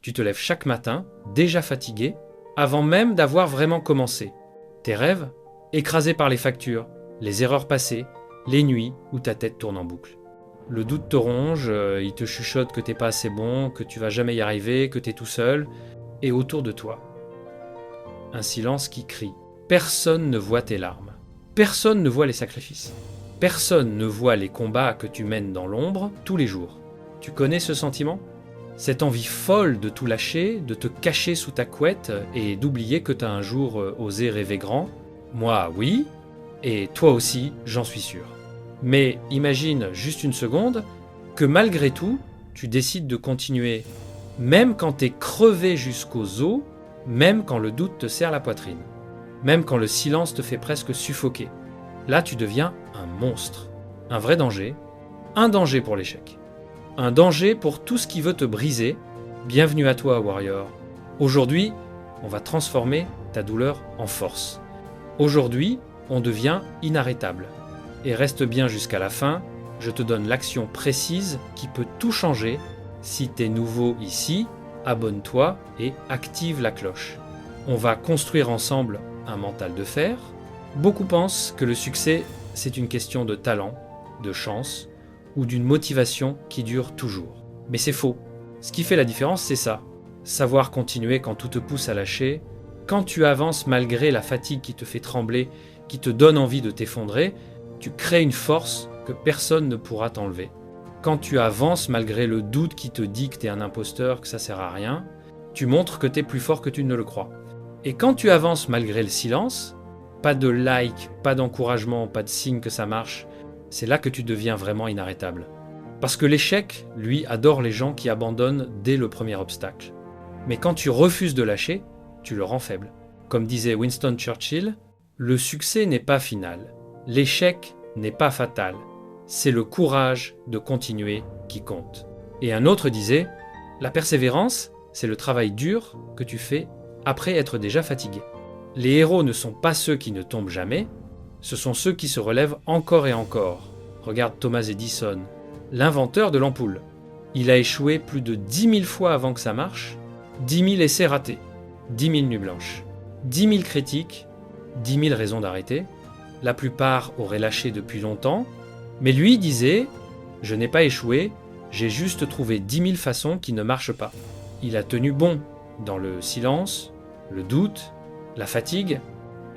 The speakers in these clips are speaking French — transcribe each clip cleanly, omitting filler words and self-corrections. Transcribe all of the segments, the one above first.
Tu te lèves chaque matin, déjà fatigué, avant même d'avoir vraiment commencé. Tes rêves, écrasés par les factures, les erreurs passées, les nuits où ta tête tourne en boucle. Le doute te ronge, il te chuchote que t'es pas assez bon, que tu vas jamais y arriver, que t'es tout seul, et autour de toi. Un silence qui crie. Personne ne voit tes larmes. Personne ne voit les sacrifices. Personne ne voit les combats que tu mènes dans l'ombre tous les jours. Tu connais ce sentiment ? Cette envie folle de tout lâcher, de te cacher sous ta couette et d'oublier que t'as un jour osé rêver grand ? Moi, oui, et toi aussi, j'en suis sûr. Mais imagine juste une seconde que malgré tout, tu décides de continuer, même quand t'es crevé jusqu'aux os, même quand le doute te serre la poitrine, même quand le silence te fait presque suffoquer. Là, tu deviens un monstre, un vrai danger, un danger pour l'échec. Un danger pour tout ce qui veut te briser. Bienvenue à toi, Warrior. Aujourd'hui, on va transformer ta douleur en force. Aujourd'hui, on devient inarrêtable. Et reste bien jusqu'à la fin, je te donne l'action précise qui peut tout changer. Si t'es nouveau ici, abonne-toi et active la cloche. On va construire ensemble un mental de fer. Beaucoup pensent que le succès, c'est une question de talent, de chance, ou d'une motivation qui dure toujours. Mais c'est faux. Ce qui fait la différence, c'est ça. Savoir continuer quand tout te pousse à lâcher, quand tu avances malgré la fatigue qui te fait trembler, qui te donne envie de t'effondrer, tu crées une force que personne ne pourra t'enlever. Quand tu avances malgré le doute qui te dit que t'es un imposteur, que ça sert à rien, tu montres que t'es plus fort que tu ne le crois. Et quand tu avances malgré le silence, pas de like, pas d'encouragement, pas de signe que ça marche, c'est là que tu deviens vraiment inarrêtable. Parce que l'échec, lui, adore les gens qui abandonnent dès le premier obstacle. Mais quand tu refuses de lâcher, tu le rends faible. Comme disait Winston Churchill, le succès n'est pas final. L'échec n'est pas fatal. C'est le courage de continuer qui compte. Et un autre disait, la persévérance, c'est le travail dur que tu fais après être déjà fatigué. Les héros ne sont pas ceux qui ne tombent jamais, ce sont ceux qui se relèvent encore et encore. Regarde Thomas Edison, l'inventeur de l'ampoule. Il a échoué plus de 10 000 fois avant que ça marche, 10 000 essais ratés, 10 000 nuits blanches, 10 000 critiques, 10 000 raisons d'arrêter. La plupart auraient lâché depuis longtemps, mais lui disait « Je n'ai pas échoué, j'ai juste trouvé 10 000 façons qui ne marchent pas ». Il a tenu bon dans le silence, le doute, la fatigue,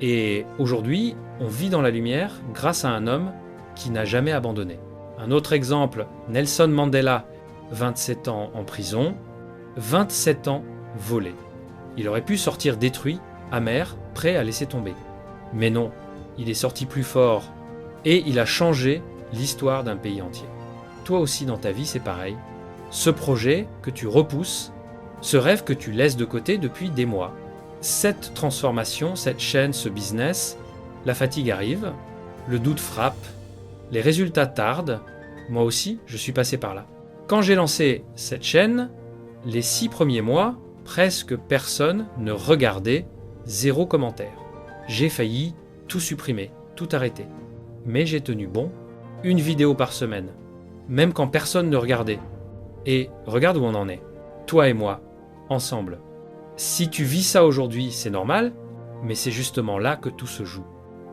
et aujourd'hui, on vit dans la lumière grâce à un homme qui n'a jamais abandonné. Un autre exemple, Nelson Mandela, 27 ans en prison, 27 ans volés. Il aurait pu sortir détruit, amer, prêt à laisser tomber. Mais non, il est sorti plus fort et il a changé l'histoire d'un pays entier. Toi aussi dans ta vie, c'est pareil. Ce projet que tu repousses, ce rêve que tu laisses de côté depuis des mois, cette transformation, cette chaîne, ce business, la fatigue arrive, le doute frappe, les résultats tardent. Moi aussi, je suis passé par là. Quand j'ai lancé cette chaîne, les 6 premiers mois, presque personne ne regardait, 0 commentaire. J'ai failli tout supprimer, tout arrêter. Mais j'ai tenu bon, 1 vidéo par semaine, même quand personne ne regardait. Et regarde où on en est, toi et moi, ensemble. Si tu vis ça aujourd'hui, c'est normal, mais c'est justement là que tout se joue.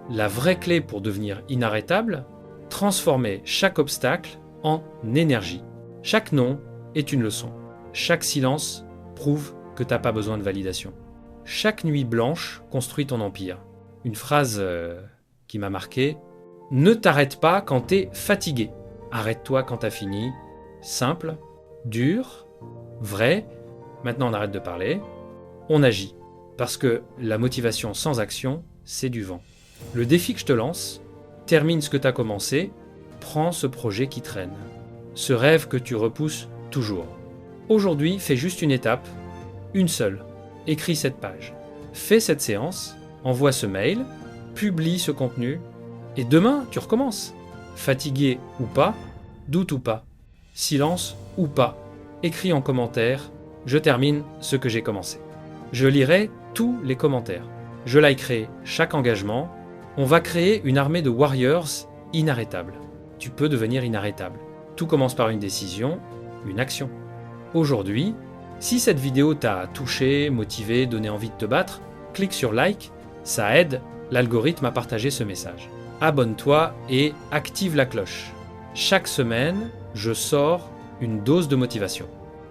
La vraie clé pour devenir inarrêtable, transformer chaque obstacle en énergie. Chaque non est une leçon. Chaque silence prouve que t'as pas besoin de validation. Chaque nuit blanche construit ton empire. Une phrase qui m'a marqué, ne t'arrête pas quand t'es fatigué. Arrête-toi quand t'as fini. Simple, dur, vrai. Maintenant on arrête de parler. On agit, parce que la motivation sans action, c'est du vent. Le défi que je te lance, termine ce que tu as commencé, prends ce projet qui traîne, ce rêve que tu repousses toujours. Aujourd'hui, fais juste une étape, une seule, écris cette page, fais cette séance, envoie ce mail, publie ce contenu, et demain, tu recommences. Fatigué ou pas, doute ou pas, silence ou pas, écris en commentaire, je termine ce que j'ai commencé. Je lirai tous les commentaires. Je likerai chaque engagement. On va créer une armée de warriors inarrêtables. Tu peux devenir inarrêtable. Tout commence par une décision, une action. Aujourd'hui, Si cette vidéo t'a touché, motivé, donné envie de te battre, clique sur like, ça aide l'algorithme à partager ce message. Abonne-toi et active la cloche. Chaque semaine, je sors une dose de motivation.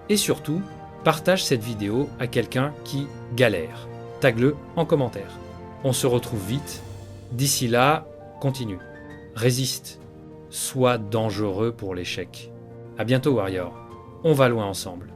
Et surtout, partage cette vidéo à quelqu'un qui galère. Tag-le en commentaire. On se retrouve vite. D'ici là, continue. Résiste. Sois dangereux pour l'échec. À bientôt, Warrior. On va loin ensemble.